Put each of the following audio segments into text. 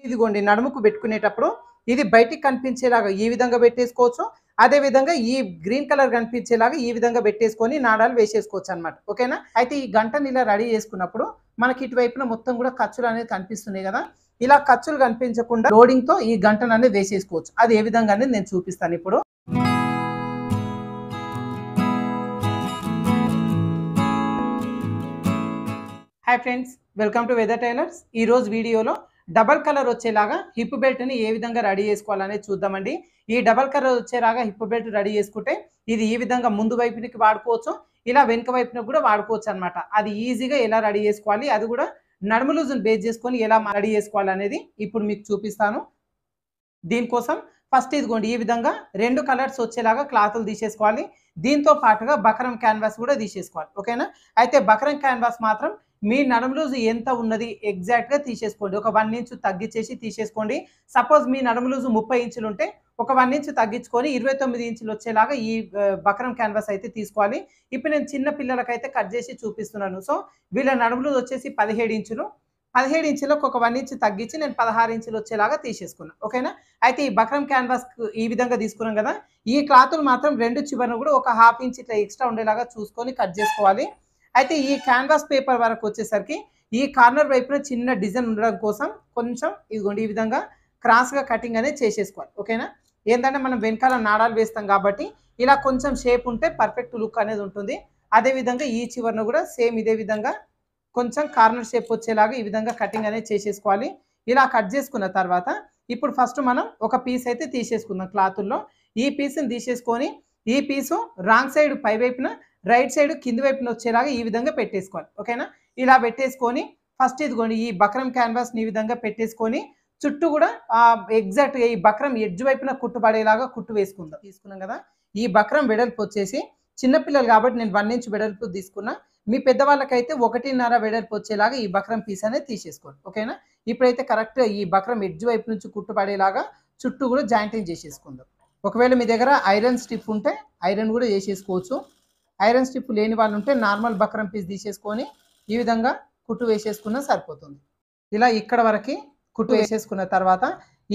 ఇదిగోండి నడుముకు పెట్టుకునేటప్పుడు ఇది బయటికి కనిపించేలాగా ఈ విధంగా పెట్టేసుకోవచ్చు. అదే విధంగా ఈ గ్రీన్ కలర్ కనిపించేలాగా ఈ విధంగా పెట్టేసుకొని నాడాలు వేసేసుకోవచ్చు అన్నమాట. ఓకేనా? అయితే ఈ గంటని ఇలా రెడీ చేసుకున్నప్పుడు మనకి ఇటువైపున మొత్తం కూడా ఖర్చులు అనేది కనిపిస్తున్నాయి కదా. ఇలా ఖర్చులు కనిపించకుండా లోడింగ్ తో ఈ గంటను అనేది వేసేసుకోవచ్చు. అది ఏ విధంగా అనేది నేను చూపిస్తాను ఇప్పుడు. Hi friends, welcome to weather tailors. ఈ రోజు వీడియోలో డబల్ కలర్ వచ్చేలాగా హిప్ బెల్ట్ని ఏ విధంగా రెడీ చేసుకోవాలనేది చూద్దామండి. ఈ డబల్ కలర్ వచ్చేలాగా హిప్ బెల్ట్ రెడీ చేసుకుంటే ఇది ఈ విధంగా ముందు వైపునికి వాడుకోవచ్చు, ఇలా వెనుక వైపున కూడా వాడుకోవచ్చు అనమాట. అది ఈజీగా ఎలా రెడీ చేసుకోవాలి, అది కూడా నడుము లూజును బేస్ చేసుకొని ఎలా రెడీ చేసుకోవాలి అనేది ఇప్పుడు మీకు చూపిస్తాను. దీనికోసం ఫస్ట్ ఇదిగోండి ఈ విధంగా 2 కలర్స్ వచ్చేలాగా క్లాతులు తీసేసుకోవాలి. దీంతో పాటుగా బకరం క్యాన్వాస్ కూడా తీసేసుకోవాలి. ఓకేనా? అయితే బకరం క్యాన్వాస్ మాత్రం మీ నడుము లూజు ఎంత ఉన్నది ఎగ్జాక్ట్గా తీసేసుకోండి. ఒక 1 ఇంచు తగ్గించేసి తీసేసుకోండి. సపోజ్ మీ నడుము లూజు 30 ఇంచులు ఉంటే ఒక 1 ఇంచు తగ్గించుకొని 29 ఇంచులు వచ్చేలాగా ఈ బకరం క్యాన్వాస్ అయితే తీసుకోవాలి. ఇప్పుడు నేను చిన్న పిల్లలకైతే కట్ చేసి చూపిస్తున్నాను. సో వీళ్ళ నడుము లూజు వచ్చేసి 17 ఇంచులు. 17 ఇంచులకు ఒక 1 ఇంచు తగ్గించి నేను 16 ఇంచులు వచ్చేలాగా తీసేసుకున్నాను. ఓకేనా? అయితే ఈ బకరం క్యాన్వాస్ ఈ విధంగా తీసుకున్నాం కదా, ఈ క్లాతులు మాత్రం 2 చివరను కూడా ఒక 1/2 ఇంచ్ ఇట్లా ఎక్స్ట్రా ఉండేలాగా చూసుకొని కట్ చేసుకోవాలి. అయితే ఈ క్యాన్వాస్ పేపర్ వరకు వచ్చేసరికి ఈ కార్నర్ వైపున చిన్న డిజైన్ ఉండడం కోసం కొంచెం ఇదిగోండి ఈ విధంగా క్రాస్గా కటింగ్ అనేది చేసేసుకోవాలి. ఓకేనా? ఏంటంటే మనం వెనకాల నాడాలు వేస్తాం కాబట్టి ఇలా కొంచెం షేప్ ఉంటే పర్ఫెక్ట్ లుక్ అనేది ఉంటుంది. అదేవిధంగా ఈ చివరను కూడా సేమ్ ఇదే విధంగా కొంచెం కార్నర్ షేప్ వచ్చేలాగా ఈ విధంగా కటింగ్ అనేది చేసేసుకోవాలి. ఇలా కట్ చేసుకున్న తర్వాత ఇప్పుడు ఫస్ట్ మనం ఒక పీస్ అయితే తీసేసుకుందాం క్లాతుల్లో. ఈ పీస్ని తీసేసుకొని ఈ పీసు రాంగ్ సైడ్ పై వైపున, రైట్ సైడ్ కింది వైపున వచ్చేలాగా ఈ విధంగా పెట్టేసుకోవాలి. ఓకేనా? ఇలా పెట్టేసుకొని ఫస్ట్ ఇదిగోండి ఈ బక్రం క్యాన్వాస్ని ఈ విధంగా పెట్టేసుకొని చుట్టూ కూడా ఎగ్జాక్ట్గా ఈ బక్రం ఎడ్జ్ వైపున కుట్టు పడేలాగా కుట్టు వేసుకుందాం. తీసుకున్నాం కదా, ఈ బక్రం వెడల్పు వచ్చేసి చిన్నపిల్లలు కాబట్టి నేను 1 ఇంచ్ వెడల్పు తీసుకున్నా. మీ పెద్దవాళ్ళకైతే 1.5 వెడల్పు వచ్చేలాగా ఈ బక్రం పీస్ అనేది తీసేసుకోండి. ఓకేనా? ఇప్పుడైతే కరెక్ట్గా ఈ బక్రం ఎడ్జ్ వైపు నుంచి కుట్టు పడేలాగా చుట్టూ కూడా జాయింటింగ్ చేసేసుకుందాం. ఒకవేళ మీ దగ్గర ఐరన్ స్టిప్ ఉంటే ఐరన్ కూడా చేసేసుకోవచ్చు. ఐరన్ స్టిప్ లేని వాళ్ళు ఉంటే నార్మల్ బక్రం పీస్ తీసేసుకొని ఈ విధంగా కుట్టు వేసేసుకున్నా సరిపోతుంది. ఇలా ఇక్కడ వరకు కుట్టు వేసేసుకున్న తర్వాత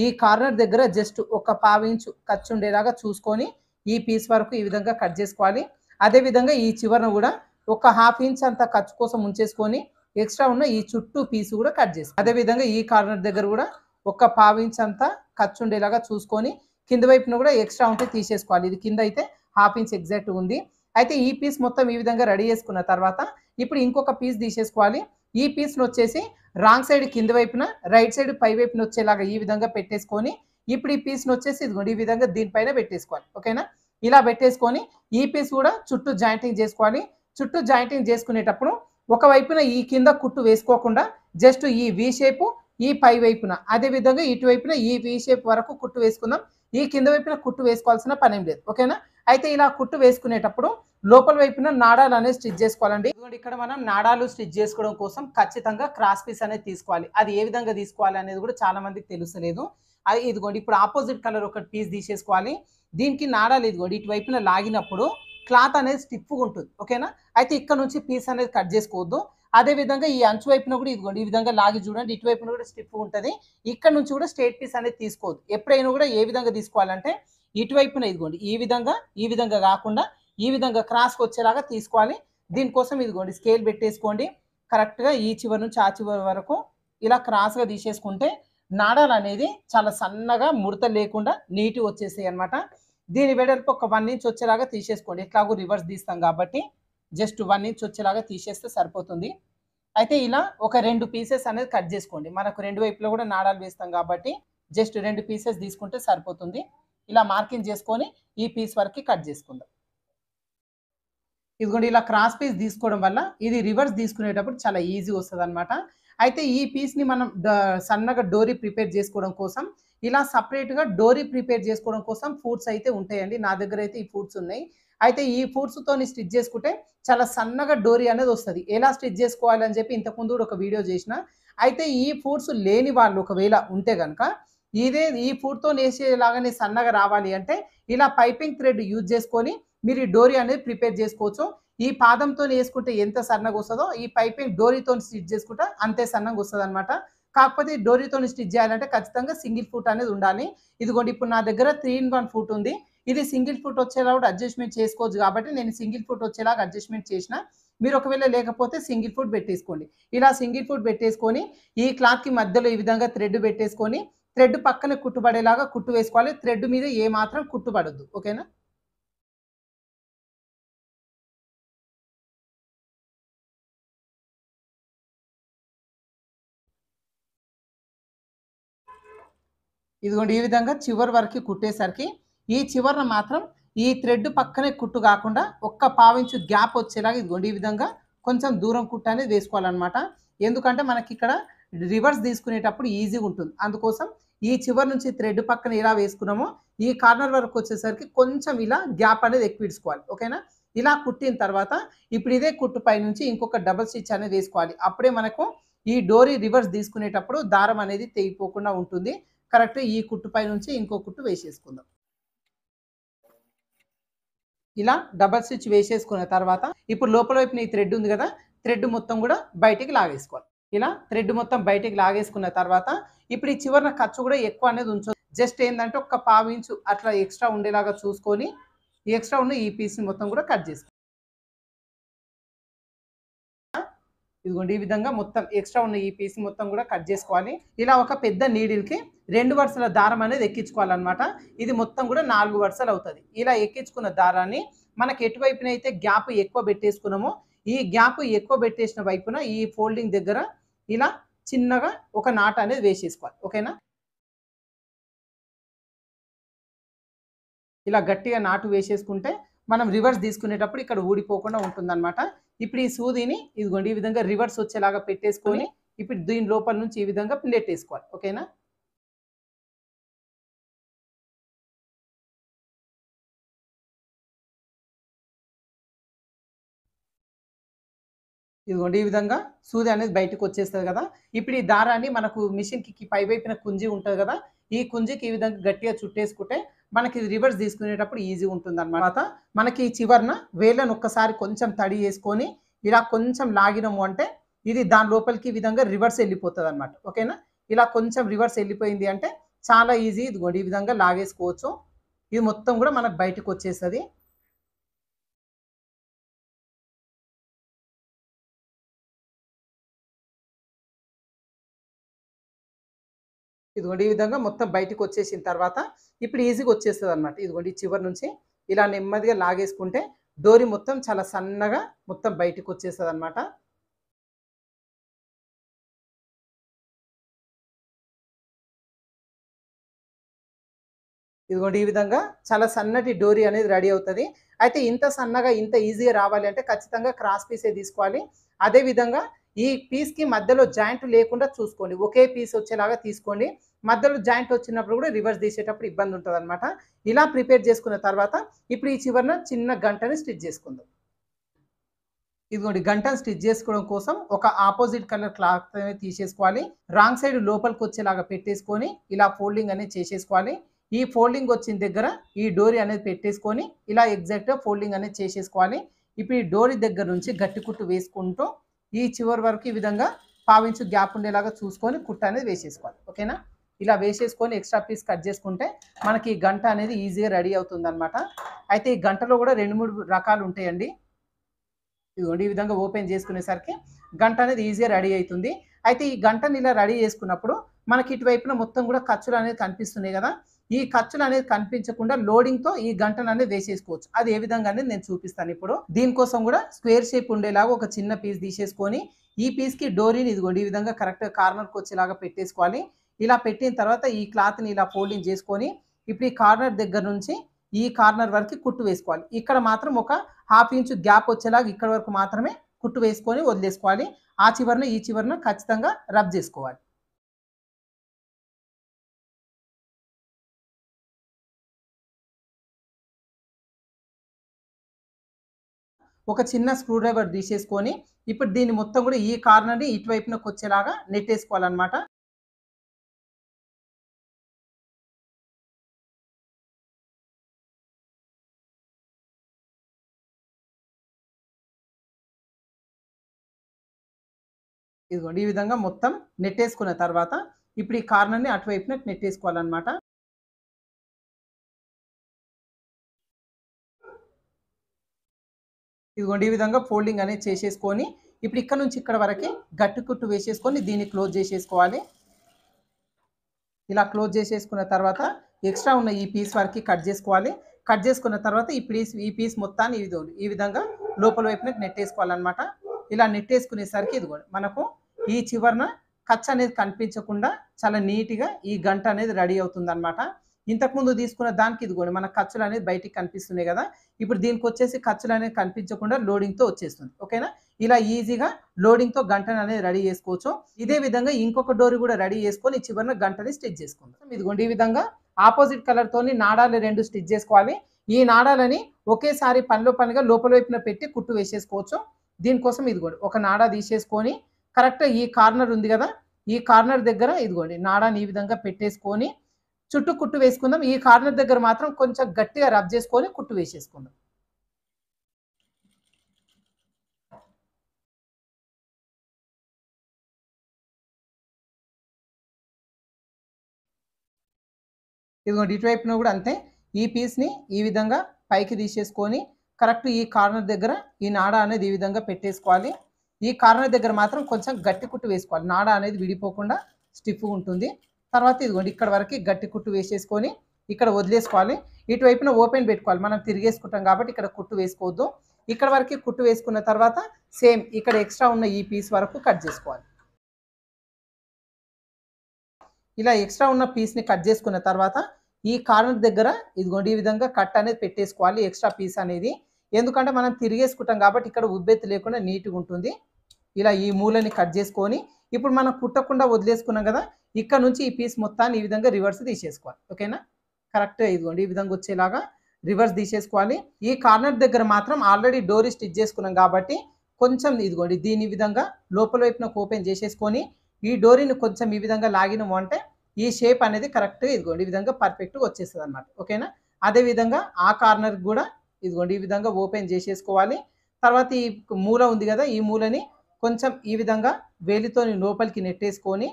ఈ కార్నర్ దగ్గర జస్ట్ ఒక 1/2 ఇంచు ఖర్చు ఉండేలాగా చూసుకొని ఈ పీస్ వరకు ఈ విధంగా కట్ చేసుకోవాలి. అదేవిధంగా ఈ చివరను కూడా ఒక 1/2 ఇంచ్ అంత ఖర్చు కోసం ఉంచేసుకొని ఎక్స్ట్రా ఉన్న ఈ చుట్టూ పీసు కూడా కట్ చేసుకోవాలి. అదేవిధంగా ఈ కార్నర్ దగ్గర కూడా ఒక 1/2 ఇంచ్ అంతా ఖర్చు ఉండేలాగా చూసుకొని కింద వైపున కూడా ఎక్స్ట్రా ఉంటే తీసేసుకోవాలి. ఇది కింద అయితే 1/2 ఇంచ్ ఎగ్జాక్ట్ ఉంది. అయితే ఈ పీస్ మొత్తం ఈ విధంగా రెడీ చేసుకున్న తర్వాత ఇప్పుడు ఇంకొక పీస్ తీసేసుకోవాలి. ఈ పీస్ను వచ్చేసి రాంగ్ సైడ్ కింద వైపున, రైట్ సైడ్ పై వైపున వచ్చేలాగా ఈ విధంగా పెట్టేసుకొని ఇప్పుడు ఈ పీస్ను వచ్చేసి ఇదిగోండి ఈ విధంగా దీనిపైన పెట్టేసుకోవాలి. ఓకేనా? ఇలా పెట్టేసుకొని ఈ పీస్ కూడా చుట్టూ జాయింటింగ్ చేసుకోవాలి. చుట్టూ జాయింటింగ్ చేసుకునేటప్పుడు ఒకవైపున ఈ కింద కుట్టు వేసుకోకుండా జస్ట్ ఈ వి షేపు ఈ పై వైపున, అదేవిధంగా ఇటువైపున ఈ వి షేప్ వరకు కుట్టు వేసుకుందాం. ఈ కింద వైపున కుట్టు వేసుకోవాల్సిన పని ఏం లేదు. ఓకేనా? అయితే ఇలా కుట్టు వేసుకునేటప్పుడు లోపల వైపున నాడాలు అనేది స్టిచ్ చేసుకోవాలండి. ఇక్కడ మనం నాడాలు స్టిచ్ చేసుకోవడం కోసం ఖచ్చితంగా క్రాస్ పీస్ అనేది తీసుకోవాలి. అది ఏ విధంగా తీసుకోవాలి అనేది కూడా చాలా మందికి తెలుస్తలేదు. అది ఇదిగోండి ఇప్పుడు ఆపోజిట్ కలర్ ఒక పీస్ తీసేసుకోవాలి. దీనికి నాడాలు ఇదిగోండి ఇటువైపున లాగినప్పుడు క్లాత్ అనేది స్టిఫ్గా ఉంటుంది. ఓకేనా? అయితే ఇక్కడ నుంచి పీస్ అనేది కట్ చేసుకోవద్దు. అదేవిధంగా ఈ అంచు వైపున కూడా ఇదిగోండి ఈ విధంగా లాగి చూడండి, ఇటువైపున కూడా స్టిఫ్గా ఉంటుంది. ఇక్కడ నుంచి కూడా స్ట్రైట్ పీస్ అనేది తీసుకోవద్దు. ఎప్పుడైనా కూడా ఏ విధంగా తీసుకోవాలంటే ఇటువైపున ఇదిగోండి ఈ విధంగా కాకుండా ఈ విధంగా క్రాస్కి వచ్చేలాగా తీసుకోవాలి. దీనికోసం ఇదిగోండి స్కేల్ పెట్టేసుకోండి. కరెక్ట్గా ఈ చివరి నుంచి ఆ చివరి వరకు ఇలా క్రాస్గా తీసేసుకుంటే నాడాలు అనేది చాలా సన్నగా ముడత లేకుండా నీట్గా వచ్చేసాయి అనమాట. దీని వెడల్పు ఒక 1 ఇంచ్ వచ్చేలాగా తీసేసుకోండి. ఎట్లాగో రివర్స్ తీస్తాం కాబట్టి జస్ట్ 1 ఇంచ్ వచ్చేలాగా తీసేస్తే సరిపోతుంది. అయితే ఇలా ఒక 2 పీసెస్ అనేది కట్ చేసుకోండి. మనకు 2 వైపులో కూడా నాడాలు వేస్తాం కాబట్టి జస్ట్ 2 పీసెస్ తీసుకుంటే సరిపోతుంది. ఇలా మార్కింగ్ చేసుకొని ఈ పీస్ వరకు కట్ చేసుకుందాం. ఇదిగోండి ఇలా క్రాస్ పీస్ తీసుకోవడం వల్ల ఇది రివర్స్ తీసుకునేటప్పుడు చాలా ఈజీ వస్తుంది అనమాట. అయితే ఈ పీస్ని మనం సన్నగా డోరీ ప్రిపేర్ చేసుకోవడం కోసం ఇలా సపరేట్గా డోరీ ప్రిపేర్ చేసుకోవడం కోసం ఫూడ్స్ అయితే ఉంటాయండి. నా దగ్గర అయితే ఈ ఫూడ్స్ ఉన్నాయి. అయితే ఈ ఫూడ్స్తో స్టిచ్ చేసుకుంటే చాలా సన్నగా డోరీ అనేది వస్తుంది. ఎలా స్టిచ్ చేసుకోవాలి అని చెప్పి ఇంతకుముందు కూడా ఒక వీడియో చేసిన. అయితే ఈ ఫూడ్స్ లేని వాళ్ళు ఒకవేళ ఉంటే కనుక ఈ ఫూడ్తో వేసేలాగానే సన్నగా రావాలి అంటే ఇలా పైపింగ్ థ్రెడ్ యూజ్ చేసుకొని మీరు ఈ డోరీ అనేది ప్రిపేర్ చేసుకోవచ్చు. ఈ పాదంతో వేసుకుంటే ఎంత సన్నగా వస్తుందో ఈ పైపింగ్ డోరీతో స్టిచ్ చేసుకుంటే అంతే సన్నగా వస్తుంది అనమాట. కాకపోతే డోరీతోని స్టిచ్ చేయాలంటే ఖచ్చితంగా సింగిల్ ఫుట్ అనేది ఉండాలి. ఇదిగోండి ఇప్పుడు నా దగ్గర 3 ఇన్ 1 ఫుట్ ఉంది. ఇది సింగిల్ ఫుట్ వచ్చేలా కూడా అడ్జస్ట్‌మెంట్ చేసుకోవచ్చు కాబట్టి నేను సింగిల్ ఫుట్ వచ్చేలాగా అడ్జస్ట్‌మెంట్ చేసిన. మీరు ఒకవేళ లేకపోతే సింగిల్ ఫుట్ పెట్టేసుకోండి. ఇలా సింగిల్ ఫుట్ పెట్టేసుకొని ఈ క్లాత్‌కి మధ్యలో ఈ విధంగా థ్రెడ్ పెట్టేసుకొని థ్రెడ్ పక్కన కుట్టుబడేలాగా కుట్టు వేసుకోవాలి. థ్రెడ్ మీద ఏ మాత్రం కుట్టు పడొద్దు. ఓకేనా? ఇదిగోండి ఈ విధంగా చివరి వరకి కుట్టేసరికి ఈ చివరన మాత్రం ఈ థ్రెడ్ పక్కనే కుట్టు కాకుండా ఒక్క పావించు గ్యాప్ వచ్చేలాగా ఇదిగోండి ఈ విధంగా కొంచెం దూరం కుట్టు అనేది వేసుకోవాలన్నమాట. ఎందుకంటే మనకిక్కడ రివర్స్ తీసుకునేటప్పుడు ఈజీగా ఉంటుంది. అందుకోసం ఈ చివరి నుంచి థ్రెడ్ పక్కన ఎలా వేసుకున్నామో ఈ కార్నర్ వరకు వచ్చేసరికి కొంచెం ఇలా గ్యాప్ అనేది ఎక్కువ ఇడుచుకోవాలి. ఓకేనా? ఇలా కుట్టిన తర్వాత ఇప్పుడు ఇదే కుట్టు పై నుంచి ఇంకొక డబుల్ స్టిచ్ అనేది వేసుకోవాలి. అప్పుడే మనకు ఈ డోరీ రివర్స్ తీసుకునేటప్పుడు దారం అనేది తెగిపోకుండా ఉంటుంది. కరెక్ట్ ఈ కుట్టు పై నుంచి ఇంకో కుట్టు వేసేసుకుందాం. ఇలా డబల్ స్టిచ్ వేసేసుకున్న తర్వాత ఇప్పుడు లోపల వైపున ఈ థ్రెడ్ ఉంది కదా, థ్రెడ్ మొత్తం కూడా బయటికి లాగేసుకోవాలి. ఇలా థ్రెడ్ మొత్తం బయటికి లాగేసుకున్న తర్వాత ఇప్పుడు ఈ చివరన ఖర్చు కూడా ఎక్కువ అనేది ఉంచొద్దు. జస్ట్ ఏంటంటే ఒక పావు ఇంచు అట్లా ఎక్స్ట్రా ఉండేలాగా చూసుకొని ఈ ఎక్స్ట్రా ఉన్న ఈ పీస్ని మొత్తం కూడా కట్ చేసుకోవాలి. ఇదిగోండి ఈ విధంగా మొత్తం ఎక్స్ట్రా ఉన్న ఈ పీస్ మొత్తం కూడా కట్ చేసుకోవాలి. ఇలా ఒక పెద్ద నీడిల్కి 2 వరుసల దారం అనేది ఎక్కించుకోవాలన్నమాట. ఇది మొత్తం కూడా 4 వరుసలు అవుతుంది. ఇలా ఎక్కించుకున్న దారాన్ని మనకి ఎటువైపున అయితే గ్యాప్ ఎక్కువ పెట్టేసుకున్నామో ఈ గ్యాప్ ఎక్కువ పెట్టేసిన వైపున ఈ ఫోల్డింగ్ దగ్గర ఇలా చిన్నగా ఒక నాట్ అనేది వేసేసుకోవాలి. ఓకేనా? ఇలా గట్టిగా నాటు వేసేసుకుంటే మనం రివర్స్ తీసుకునేటప్పుడు ఇక్కడ ఊడిపోకుండా ఉంటుందన్నమాట. ఇప్పుడు ఈ సూదిని ఇదిగోండి ఈ విధంగా రివర్స్ వచ్చేలాగా పెట్టేసుకొని ఇప్పుడు దీని లోపల నుంచి ఈ విధంగా నెట్టేసుకోవాలి. ఓకేనా? ఇదిగోండి ఈ విధంగా సూది అనేది బయటకు వచ్చేస్తుంది కదా. ఇప్పుడు ఈ దారాన్ని మనకు మిషన్కి పై వైపున కుంజి ఉంటుంది కదా, ఈ కుంజికి ఈ విధంగా గట్టిగా చుట్టేసుకుంటే మనకి ఇది రివర్స్ తీసుకునేటప్పుడు ఈజీ ఉంటుంది అన్నమాట. మనకి ఈ చివరన వేళ్ళను ఒక్కసారి కొంచెం తడి వేసుకొని ఇలా కొంచెం లాగినము అంటే ఇది దాని లోపలికి ఈ విధంగా రివర్స్ వెళ్ళిపోతుంది అనమాట. ఓకేనా? ఇలా కొంచెం రివర్స్ వెళ్ళిపోయింది అంటే చాలా ఈజీ. ఇదిగోండి ఈ విధంగా లాగేసుకోవచ్చు. ఇది మొత్తం కూడా మనకు బయటకు వచ్చేస్తుంది. ఇదిగోండి ఈ విధంగా మొత్తం బయటకు వచ్చేసిన తర్వాత ఇప్పుడు ఈజీగా వచ్చేస్తుంది అనమాట. ఇదిగోండి ఈ చివరి నుంచి ఇలా నెమ్మదిగా లాగేసుకుంటే డోరీ మొత్తం చాలా సన్నగా మొత్తం బయటకు వచ్చేస్తుంది అనమాట. ఇదిగోండి ఈ విధంగా చాలా సన్నటి డోరీ అనేది రెడీ అవుతుంది. అయితే ఇంత సన్నగా ఇంత ఈజీగా రావాలి అంటే ఖచ్చితంగా క్రాస్ పీసే తీసుకోవాలి. అదేవిధంగా ఈ పీస్కి మధ్యలో జాయింట్ లేకుండా చూసుకోండి. ఒకే పీస్ వచ్చేలాగా తీసుకోండి. మధ్యలో జాయింట్ వచ్చినప్పుడు కూడా రివర్స్ తీసేటప్పుడు ఇబ్బంది ఉంటుంది అనమాట. ఇలా ప్రిపేర్ చేసుకున్న తర్వాత ఇప్పుడు ఈ చివరన చిన్న గంటని స్టిచ్ చేసుకుందాం. ఇదిగోండి గంటను స్టిచ్ చేసుకోవడం కోసం ఒక ఆపోజిట్ కలర్ క్లాత్ అనేది తీసేసుకోవాలి. రాంగ్ సైడ్ లోపలికి వచ్చేలాగా పెట్టేసుకొని ఇలా ఫోల్డింగ్ అనేది చేసేసుకోవాలి. ఈ ఫోల్డింగ్ వచ్చిన దగ్గర ఈ డోరీ అనేది పెట్టేసుకొని ఇలా ఎగ్జాక్ట్గా ఫోల్డింగ్ అనేది చేసేసుకోవాలి. ఇప్పుడు ఈ డోరీ దగ్గర నుంచి గట్టి కుట్టు వేసుకుంటూ ఈ చివరి వరకు ఈ విధంగా పావించు గ్యాప్ ఉండేలాగా చూసుకొని కుట్టు అనేది వేసేసుకోవాలి. ఓకేనా? ఇలా వేసేసుకొని ఎక్స్ట్రా పీస్ కట్ చేసుకుంటే మనకి ఈ గంట అనేది ఈజీగా రెడీ అవుతుంది అనమాట. అయితే ఈ గంటలో కూడా 2-3 రకాలు ఉంటాయండి. ఇదిగోండి ఈ విధంగా ఓపెన్ చేసుకునేసరికి గంట అనేది ఈజీగా రెడీ అవుతుంది. అయితే ఈ గంటని ఇలా రెడీ చేసుకున్నప్పుడు మనకి ఇటువైపున మొత్తం కూడా ఖర్చులు అనేది కనిపిస్తున్నాయి కదా, ఈ ఖర్చులు అనేది కనిపించకుండా లోడింగ్తో ఈ గంటను అనేది వేసేసుకోవచ్చు. అది ఏ విధంగా అనేది నేను చూపిస్తాను ఇప్పుడు. దీనికోసం కూడా స్క్వేర్ షేప్ ఉండేలాగా ఒక చిన్న పీస్ తీసేసుకొని ఈ పీస్కి డోరీని ఇదిగోండి ఈ విధంగా కరెక్ట్గా కార్నర్కి వచ్చేలాగా పెట్టేసుకోవాలి. ఇలా పెట్టిన తర్వాత ఈ క్లాత్ని ఇలా ఫోల్డింగ్ చేసుకొని ఇప్పుడు ఈ కార్నర్ దగ్గర నుంచి ఈ కార్నర్ వరకు కుట్టు వేసుకోవాలి. ఇక్కడ మాత్రం ఒక హాఫ్ ఇంచు గ్యాప్ వచ్చేలాగా ఇక్కడ వరకు మాత్రమే కుట్టు వేసుకొని వదిలేసుకోవాలి. ఆ చివరన ఈ చివరన ఖచ్చితంగా రబ్ చేసుకోవాలి. ఒక చిన్న స్క్రూ డ్రైవర్ తీసేసుకొని ఇప్పుడు దీన్ని మొత్తం కూడా ఈ కార్నర్ని ఇటువైపునకు వచ్చేలాగా నెట్టేసుకోవాలన్నమాట. ఇదిగోండి ఈ విధంగా మొత్తం నెట్టేసుకున్న తర్వాత ఇప్పుడు ఈ కార్నర్ని అటువైపున నెట్టేసుకోవాలన్నమాట. ఇదిగోండి ఈ విధంగా ఫోల్డింగ్ అనేది చేసేసుకొని ఇప్పుడు ఇక్కడ నుంచి ఇక్కడ వరకే గట్టి కుట్టు వేసేసుకొని దీన్ని క్లోజ్ చేసేసుకోవాలి. ఇలా క్లోజ్ చేసేసుకున్న తర్వాత ఎక్స్ట్రా ఉన్న ఈ పీస్ వరకు కట్ చేసుకోవాలి. కట్ చేసుకున్న తర్వాత ఈ పీస్ మొత్తాన్ని ఈ విధంగా లోపల వైపున నెట్టేసుకోవాలన్నమాట. ఇలా నెట్టేసుకునేసరికి ఇదిగోండి మనకు ఈ చివరన ఖర్చు అనేది కనిపించకుండా చాలా నీట్గా ఈ గంట అనేది రెడీ అవుతుంది అనమాట. ఇంతకుముందు తీసుకున్న దానికి ఇదిగోండి మన ఖర్చులు అనేది బయటికి కనిపిస్తున్నాయి కదా, ఇప్పుడు దీనికి వచ్చేసి ఖర్చులు అనేది కనిపించకుండా లోడింగ్తో వచ్చేస్తుంది. ఓకేనా, ఇలా ఈజీగా లోడింగ్తో గంటను అనేది రెడీ చేసుకోవచ్చు. ఇదే విధంగా ఇంకొక డోర్ కూడా రెడీ చేసుకొని చివరిన గంటని స్టిచ్ చేసుకుందాం. ఇదిగోండి ఈ విధంగా ఆపోజిట్ కలర్ తోని నాడాలు 2 స్టిచ్ చేసుకోవాలి. ఈ నాడాలని ఒకేసారి పనిగా లోపల వైపున పెట్టి కుట్టు వేసేసుకోవచ్చు. దీనికోసం ఇదిగోండి ఒక నాడా తీసేసుకొని కరెక్ట్ ఈ కార్నర్ ఉంది కదా, ఈ కార్నర్ దగ్గర ఇదిగోండి నాడాని ఈ విధంగా పెట్టేసుకొని చుట్టూ కుట్టు వేసుకుందాం. ఈ కార్నర్ దగ్గర మాత్రం కొంచెం గట్టిగా రబ్ చేసుకొని కుట్టు వేసేసుకుందాం. ఇదిగోండి ఇటువైపున కూడా అంతే. ఈ పీస్ని ఈ విధంగా పైకి తీసేసుకొని కరెక్ట్ ఈ కార్నర్ దగ్గర ఈ నాడా అనేది ఈ విధంగా పెట్టేసుకోవాలి. ఈ కార్నర్ దగ్గర మాత్రం కొంచెం గట్టి కుట్టు వేసుకోవాలి, నాడా అనేది విడిపోకుండా స్టిఫ్గా ఉంటుంది. తర్వాత ఇదిగోండి ఇక్కడ వరకు గట్టి కుట్టు వేసేసుకొని ఇక్కడ వదిలేసుకోవాలి. ఇటువైపున ఓపెన్ పెట్టుకోవాలి, మనం తిరిగేసుకుంటాం కాబట్టి ఇక్కడ కుట్టు వేసుకోవద్దు. ఇక్కడ వరకు కుట్టు వేసుకున్న తర్వాత సేమ్ ఇక్కడ ఎక్స్ట్రా ఉన్న ఈ పీస్ వరకు కట్ చేసుకోవాలి. ఇలా ఎక్స్ట్రా ఉన్న పీస్ని కట్ చేసుకున్న తర్వాత ఈ కార్నర్ దగ్గర ఇదిగోండి ఈ విధంగా కట్ అనేది పెట్టేసుకోవాలి ఎక్స్ట్రా పీస్ అనేది. ఎందుకంటే మనం తిరిగేసుకుంటాం కాబట్టి ఇక్కడ ఉబ్బెత్తి లేకుండా నీట్గా ఉంటుంది. ఇలా ఈ మూలని కట్ చేసుకొని ఇప్పుడు మనం కుట్టకుండా వదిలేసుకున్నాం కదా, ఇక్కడ నుంచి ఈ పీస్ మొత్తాన్ని ఈ విధంగా రివర్స్ తీసేసుకోవాలి. ఓకేనా, కరెక్ట్గా ఇదిగోండి ఈ విధంగా వచ్చేలాగా రివర్స్ తీసేసుకోవాలి. ఈ కార్నర్ దగ్గర మాత్రం ఆల్రెడీ డోరీ స్టిచ్ చేసుకున్నాం కాబట్టి కొంచెం ఇదిగోండి దీని విధంగా లోపల వైపున ఓపెన్ చేసేసుకొని ఈ డోరీని కొంచెం ఈ విధంగా లాగినము అంటే ఈ షేప్ అనేది కరెక్ట్గా ఇదిగోండి ఈ విధంగా పర్ఫెక్ట్గా వచ్చేస్తుంది అనమాట. ఓకేనా, అదేవిధంగా ఆ కార్నర్ కూడా ఇదిగోండి ఈ విధంగా ఓపెన్ చేసేసుకోవాలి. తర్వాత ఈ మూల ఉంది కదా, ఈ మూలని కొంచెం ఈ విధంగా వేలితో లోపలికి నెట్టేసుకొని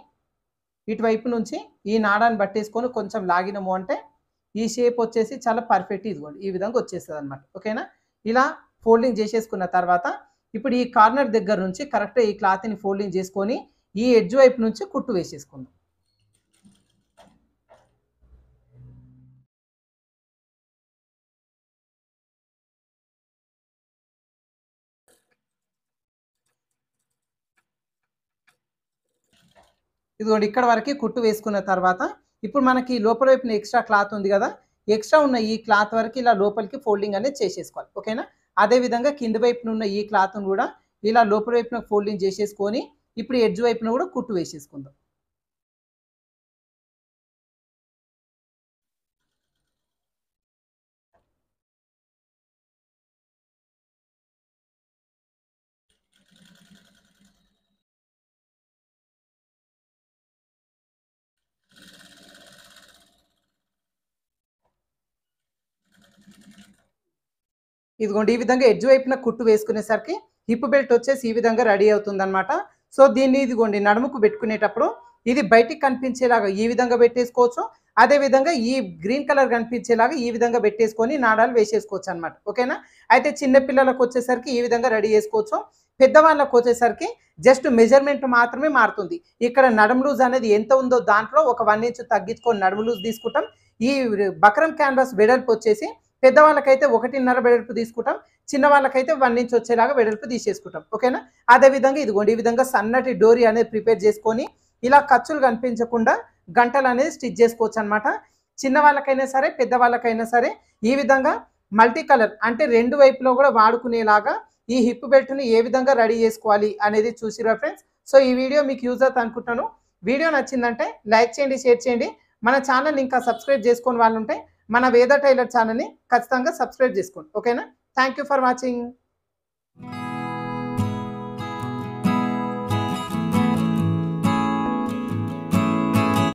ఇటువైపు నుంచి ఈ నాడాన్ని పట్టేసుకొని కొంచెం లాగినము అంటే ఈ షేప్ వచ్చేసి చాలా పర్ఫెక్ట్ ఇదిగోండి ఈ విధంగా వచ్చేస్తుంది అనమాట. ఓకేనా, ఇలా ఫోల్డింగ్ చేసేసుకున్న తర్వాత ఇప్పుడు ఈ కార్నర్ దగ్గర నుంచి కరెక్ట్గా ఈ క్లాత్ని ఫోల్డింగ్ చేసుకొని ఈ ఎడ్జ్ వైపు నుంచి కుట్టు వేసేసుకుందాం. ఇదిగోండి ఇక్కడ వరకు కుట్టు వేసుకున్న తర్వాత ఇప్పుడు మనకి లోపల వైపున ఎక్స్ట్రా క్లాత్ ఉంది కదా, ఎక్స్ట్రా ఉన్న ఈ క్లాత్ వరకు ఇలా లోపలికి ఫోల్డింగ్ అనేది చేసేసుకోవాలి. ఓకేనా, అదేవిధంగా కింద వైపున ఉన్న ఈ క్లాత్ను కూడా ఇలా లోపల వైపున ఫోల్డింగ్ చేసేసుకొని ఇప్పుడు ఎడ్జ్ వైపున కూడా కుట్టు వేసేసుకుందాం. ఇదిగోండి ఈ విధంగా ఎడ్జ్ వైపున కుట్టు వేసుకునేసరికి హిప్ బెల్ట్ వచ్చేసి ఈ విధంగా రెడీ అవుతుంది అనమాట. సో దీన్ని ఇదిగోండి నడుముకు పెట్టుకునేటప్పుడు ఇది బయటికి కనిపించేలాగా ఈ విధంగా పెట్టేసుకోవచ్చు. అదేవిధంగా ఈ గ్రీన్ కలర్ కనిపించేలాగా ఈ విధంగా పెట్టేసుకొని నాడాలు వేసేసుకోవచ్చు అనమాట. ఓకేనా, అయితే చిన్నపిల్లలకు వచ్చేసరికి ఈ విధంగా రెడీ చేసుకోవచ్చు. పెద్దవాళ్ళకు వచ్చేసరికి జస్ట్ మెజర్మెంట్ మాత్రమే మారుతుంది. ఇక్కడ నడుము లూజ్ అనేది ఎంత ఉందో దాంట్లో ఒక 1 ఇంచ్ తగ్గించుకొని నడుము లూజ్ తీసుకుంటాం. ఈ బక్రం క్యాన్వాస్ వెడల్పు వచ్చేసి పెద్దవాళ్ళకైతే 1.5 వెడల్పు తీసుకుంటాం, చిన్న వాళ్ళకైతే 1 ఇంచ్ వచ్చేలాగా వెడల్పు తీసేసుకుంటాం. ఓకేనా, అదేవిధంగా ఇదిగోండి ఈ విధంగా సన్నటి డోరీ అనేది ప్రిపేర్ చేసుకొని ఇలా ఖర్చులు కనిపించకుండా గంటలు అనేది స్టిచ్ చేసుకోవచ్చు అనమాట. చిన్న వాళ్ళకైనా సరే పెద్దవాళ్ళకైనా సరే ఈ విధంగా మల్టీ కలర్ అంటే 2 వైపులో కూడా వాడుకునేలాగా ఈ హిప్ బెల్ట్ని ఏ విధంగా రెడీ చేసుకోవాలి అనేది చూసిరా ఫ్రెండ్స్. సో ఈ వీడియో మీకు యూజ్ అవుతుంది అనుకుంటాను. వీడియో నచ్చిందంటే లైక్ చేయండి, షేర్ చేయండి. మన ఛానల్ ఇంకా సబ్స్క్రైబ్ చేసుకొని వాళ్ళు ఉంటే మన వేద టైలర్ ఛానల్ని ఖచ్చితంగా సబ్స్క్రైబ్ చేసుకోండి. ఓకేనా, థ్యాంక్ యూ ఫర్ వాచింగ్.